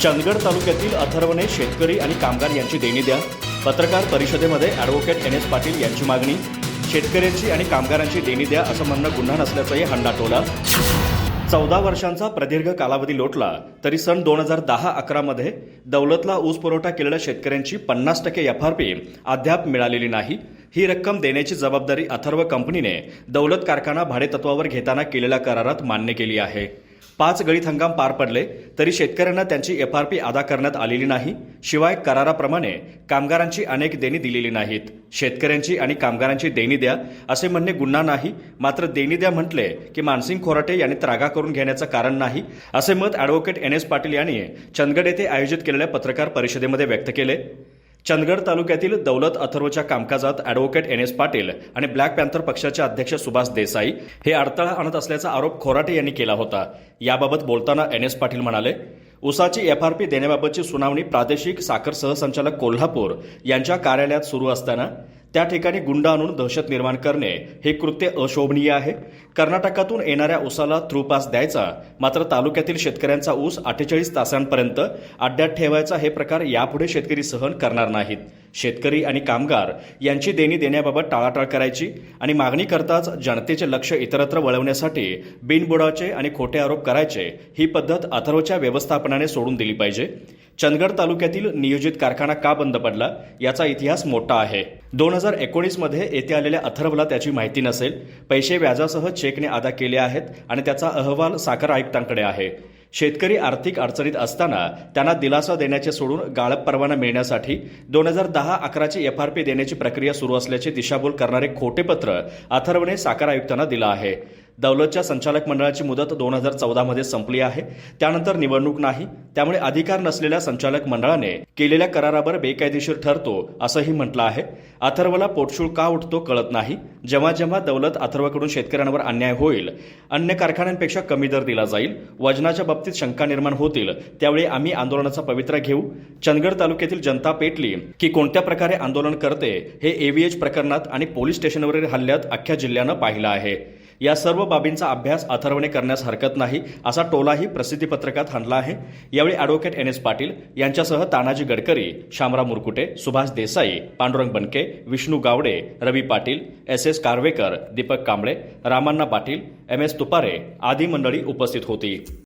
चंदगड तालुक्यातील अथर्वने शेतकरी आणि कामगार यांची देणी द्या. पत्रकार परिषदेमध्ये ॲडव्होकेट एन एस पाटील यांची मागणी. शेतकऱ्यांची आणि कामगारांची देणी द्या असं म्हणणं गुन्हा नसल्याचाही हंडा टोला. 14 वर्षांचा प्रदीर्घ कालावधी लोटला तरी सन 2010-11 मध्ये दौलतला ऊस पुरवठा केलेल्या शेतकऱ्यांची 50% FRP अद्याप मिळालेली नाही. ही रक्कम देण्याची जबाबदारी अथर्व कंपनीने दौलत कारखाना भाडेतत्वावर घेताना केलेल्या करारात मान्य केली आहे. 5 गळीत हंगाम पार पडले तरी शेतकऱ्यांना त्यांची FRP अदा करण्यात आलेली नाही. शिवाय कराराप्रमाणे कामगारांची अनेक देणी दिलेली नाहीत. शेतकऱ्यांची आणि कामगारांची देणी द्या असे म्हणणे गुन्हा नाही, मात्र देणी द्या म्हटले की मानसिंग खोराटे यांनी त्रागा करून घेण्याचं कारण नाही, असे मत ॲडव्होकेट एन एस पाटील यांनी चंदगड येथे आयोजित केलेल्या पत्रकार परिषदेमध्ये व्यक्त केले. चंदगड तालुक्यातील दौलत अथर्वच्या कामकाजात ॲडव्होकेट एन एस पाटील आणि ब्लॅक पॅन्थर पक्षाचे अध्यक्ष सुभाष देसाई हे अडथळा आणत असल्याचा आरोप खोराटे यांनी केला होता. याबाबत बोलताना एन एस पाटील म्हणाले, ऊसाची FRP देण्याबाबतची सुनावणी प्रादेशिक साखर सहसंचालक कोल्हापूर यांच्या कार्यालयात सुरू असताना त्या ठिकाणी गुंड आणून दहशत निर्माण करणे हे कृत्य अशोभनीय आहे. कर्नाटकातून येणाऱ्या ऊसाला थ्रू पास द्यायचा, मात्र तालुक्यातील शेतकऱ्यांचा ऊस 48 तासांपर्यंत अड्ड्यात ठेवायचा हे प्रकार यापुढे शेतकरी सहन करणार नाहीत. शेतकरी आणि कामगार यांची देणी देण्याबाबत टाळाटाळ करायची आणि मागणी करताच जनतेचे लक्ष इतरत्र वळवण्यासाठी बिनबुडाचे आणि खोटे आरोप करायचे ही पद्धत अथर्वच्या व्यवस्थापनाने सोडून दिली पाहिजे. चंदगड तालुक्यातील नियोजित कारखाना का बंद पडला याचा इतिहास मोठा आहे. 2019 मध्ये येथे आलेल्या अथर्वला त्याची माहिती नसेल. पैसे व्याजासह चेकने अदा केले आहेत आणि त्याचा अहवाल साखर आयुक्तांकडे आहे. शेतकरी आर्थिक अडचणीत असताना त्यांना दिलासा देण्याचे सोडून गाळप परवाना मिळण्यासाठी 2010-11ची FRP देण्याची प्रक्रिया सुरू असल्याचे दिशाभूल करणारे खोटे पत्र अथर्वने साखर आयुक्तांना दिलं आहे. दौलतच्या संचालक मंडळाची मुदत 2014 मध्ये संपली आहे. त्यानंतर निवडणूक नाही, त्यामुळे अधिकार नसलेल्या संचालक मंडळाने केलेल्या करारावर बेकायदेशीर ठरतो असंही म्हटलं आहे. अथर्वला पोटशूळ का उठतो कळत नाही. जेव्हा जेव्हा दौलत अथर्वकडून शेतकऱ्यांवर अन्याय होईल, अन्य कारखान्यांपेक्षा कमी दर दिला जाईल, वजनाच्या बाबतीत शंका निर्माण होतील, त्यावेळी आम्ही आंदोलनाचा पवित्रा घेऊ. चंदगड तालुक्यातील जनता पेटली की कोणत्या प्रकारे आंदोलन करते हे AVH प्रकरणात आणि पोलीस स्टेशनवरील हल्ल्यात अख्ख्या जिल्ह्यानं पाहिलं आहे. या सर्व बाबींचा अभ्यास अथर्वने करण्यास हरकत नाही असा टोलाही प्रसिद्धीपत्रकात हाणला आहे. यावेळी ॲडव्होकेट एन एस पाटील यांच्यासह तानाजी गडकरी, शामराव मुरकुटे, सुभाष देसाई, पांडुरंग बनके, विष्णू गावडे, रवी पाटील, SS कारवेकर, दीपक कांबळे, रामांना पाटील, MS तुपारे आदी मंडळी उपस्थित होती.